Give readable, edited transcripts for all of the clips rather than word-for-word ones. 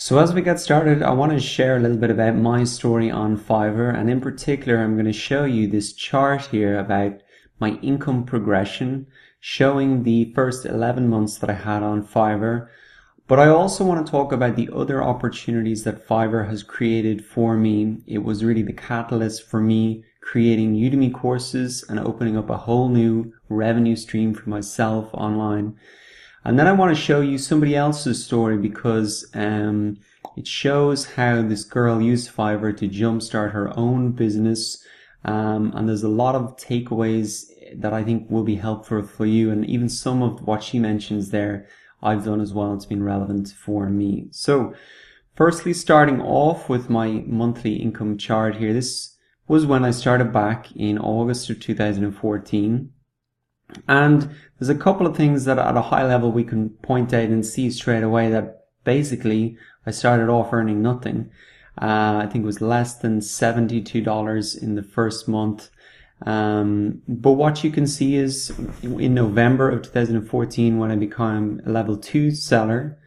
So as we get started, I want to share a little bit about my story on Fiverr, and in particular, I'm going to show you this chart here about my income progression, showing the first 11 months that I had on Fiverr. But I also want to talk about the other opportunities that Fiverr has created for me. It was really the catalyst for me creating Udemy courses and opening up a whole new revenue stream for myself online. And then I want to show you somebody else's story because it shows how this girl used Fiverr to jumpstart her own business. And there's a lot of takeaways that I think will be helpful for you. And even some of what she mentions there, I've done as well. It's been relevant for me. So firstly, starting off with my monthly income chart here. This was when I started back in August of 2014. And there's a couple of things that at a high level we can point out and see straight away that basically I started off earning nothing. I think it was less than $72 in the first month. But what you can see is in November of 2014, when I became a level 2 seller,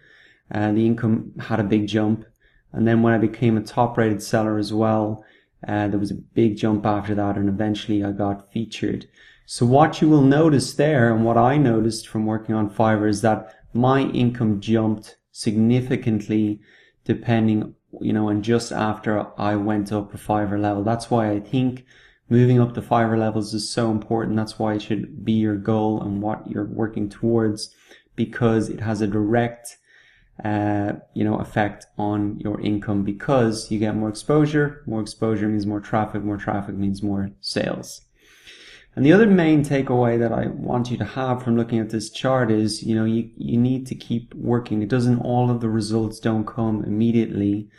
the income had a big jump. And then when I became a top rated seller as well, there was a big jump after that, and eventually I got featured. So what you will notice there, and what I noticed from working on Fiverr, is that my income jumped significantly depending, and just after I went up a Fiverr level. That's why I think moving up the Fiverr levels is so important. That's why it should be your goal and what you're working towards, because it has a direct effect on your income, because you get more exposure. More exposure means more traffic means more sales. And the other main takeaway that I want you to have from looking at this chart is, you need to keep working. It doesn't, all of the results don't come immediately.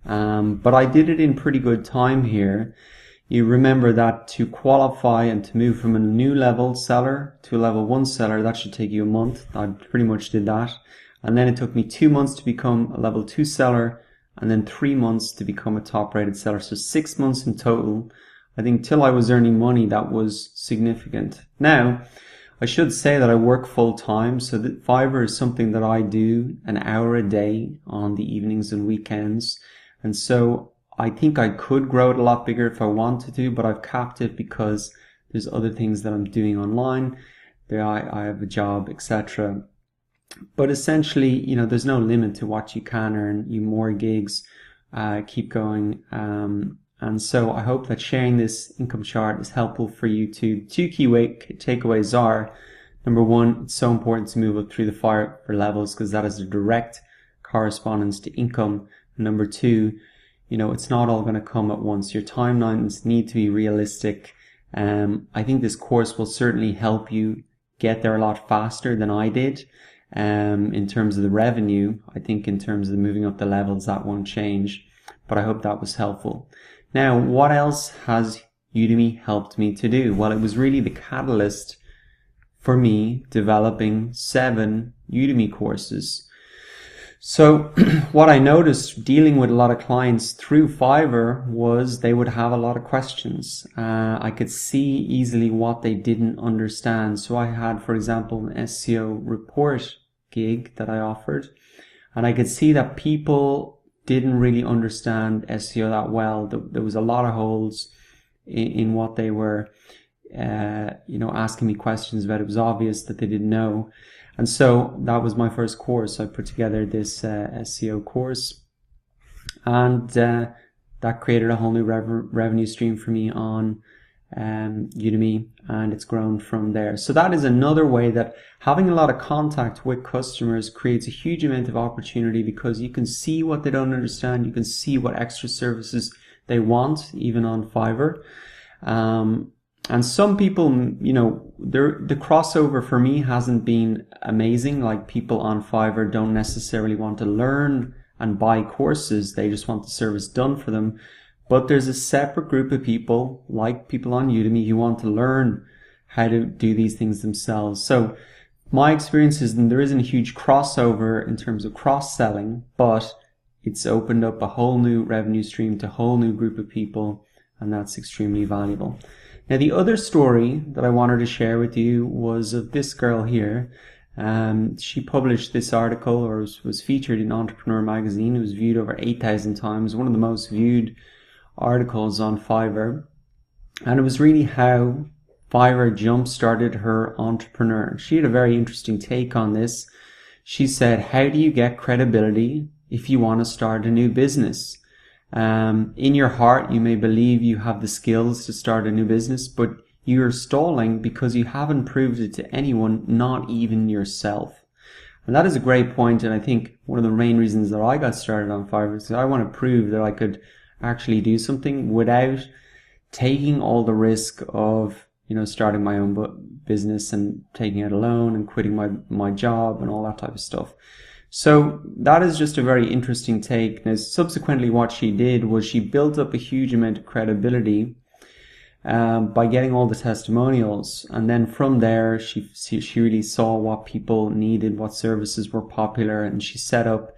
But I did it in pretty good time here. You remember that to qualify and to move from a new level seller to a level 1 seller, that should take you a month. I pretty much did that. And then it took me 2 months to become a level 2 seller, and then 3 months to become a top rated seller. So 6 months in total. I think till I was earning money, that was significant. Now, I should say that I work full time, so that Fiverr is something that I do an hour a day on the evenings and weekends. And so I think I could grow it a lot bigger if I wanted to, but I've capped it because there's other things that I'm doing online. I have a job, etc. But essentially, there's no limit to what you can earn. You more gigs, keep going. And so I hope that sharing this income chart is helpful for you too. Two key takeaways are, number one, it's so important to move up through the Fiverr levels because that is a direct correspondence to income. And number two, it's not all going to come at once. Your timelines need to be realistic. I think this course will certainly help you get there a lot faster than I did. In terms of the revenue, I think in terms of moving up the levels, that won't change. But I hope that was helpful. Now, what else has Udemy helped me to do? Well, it was really the catalyst for me developing 7 Udemy courses. So what I noticed dealing with a lot of clients through Fiverr was they would have a lot of questions. I could see easily what they didn't understand. So I had, for example, an SEO report gig that I offered, and I could see that people didn't really understand SEO that well. There was a lot of holes in what they were, asking me questions about. It was obvious that they didn't know. And so that was my first course. I put together this SEO course, and that created a whole new revenue stream for me on Udemy, and it's grown from there. So that is another way that having a lot of contact with customers creates a huge amount of opportunity, because you can see what they don't understand. You can see what extra services they want, even on Fiverr. And some people, the crossover for me hasn't been amazing. Like, people on Fiverr don't necessarily want to learn and buy courses. They just want the service done for them. But there's a separate group of people, like people on Udemy, who want to learn how to do these things themselves. So my experience is that there isn't a huge crossover in terms of cross-selling, but it's opened up a whole new revenue stream to a whole new group of people, and that's extremely valuable. Now, the other story that I wanted to share with you was of this girl here. She published this article, or was featured in Entrepreneur magazine. It was viewed over 8,000 times, one of the most viewed articles on Fiverr. And it was really how Fiverr jump-started her entrepreneur. She had a very interesting take on this. She said, how do you get credibility if you want to start a new business? In your heart, you may believe you have the skills to start a new business, but you're stalling because you haven't proved it to anyone, not even yourself. And that is a great point. And I think one of the main reasons that I got started on Fiverr is I want to prove that I could actually do something without taking all the risk of, starting my own business and taking out a loan and quitting my job and all that type of stuff. So that is just a very interesting take. Now, subsequently, what she did was she built up a huge amount of credibility by getting all the testimonials, and then from there she really saw what people needed, what services were popular, and she set up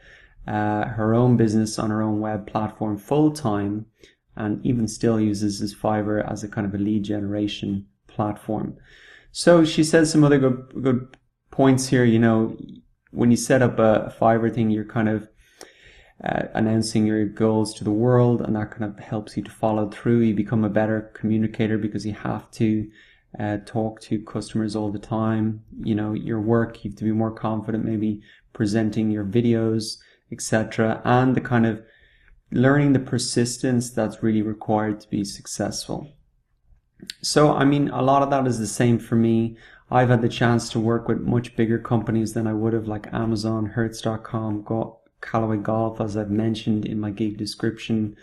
her own business on her own web platform full time, and even still uses this Fiverr as a kind of a lead generation platform. So she says some other good points here. When you set up a Fiverr thing, you're kind of announcing your goals to the world, and that kind of helps you to follow through. You become a better communicator because you have to talk to customers all the time. Your work, you have to be more confident, maybe presenting your videos, etc. And the kind of learning the persistence that's really required to be successful. So, a lot of that is the same for me. I've had the chance to work with much bigger companies than I would have, like Amazon, Hertz.com, Callaway Golf, as I've mentioned in my gig description.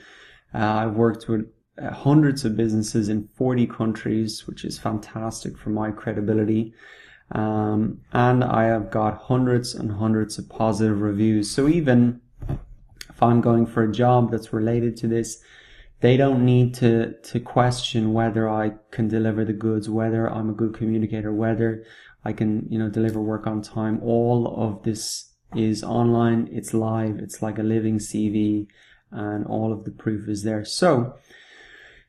I've worked with hundreds of businesses in 40 countries, which is fantastic for my credibility. And I have got hundreds and hundreds of positive reviews. So even if I'm going for a job that's related to this, they don't need to question whether I can deliver the goods, whether I'm a good communicator, whether I can, deliver work on time. All of this is online, it's live, it's like a living CV, and all of the proof is there. So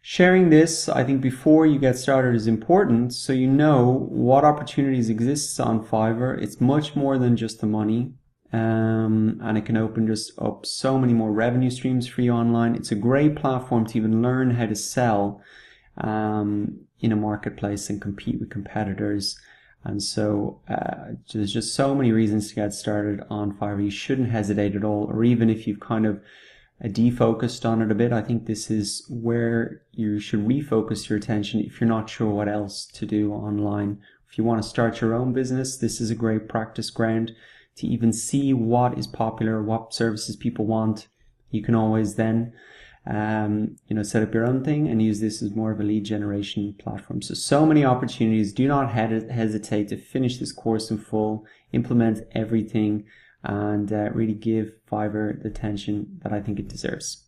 sharing this, I think, before you get started is important, so you know what opportunities exist on Fiverr. It's much more than just the money. And it can open just up so many more revenue streams for you online. It's a great platform to even learn how to sell in a marketplace and compete with competitors. And so there's just so many reasons to get started on Fiverr. You shouldn't hesitate at all, or even if you've kind of defocused on it a bit, I think this is where you should refocus your attention if you're not sure what else to do online. If you want to start your own business, this is a great practice ground to even see what is popular, what services people want. You can always then set up your own thing and use this as more of a lead generation platform. So many opportunities. Do not hesitate to finish this course in full, implement everything, and really give Fiverr the attention that I think it deserves.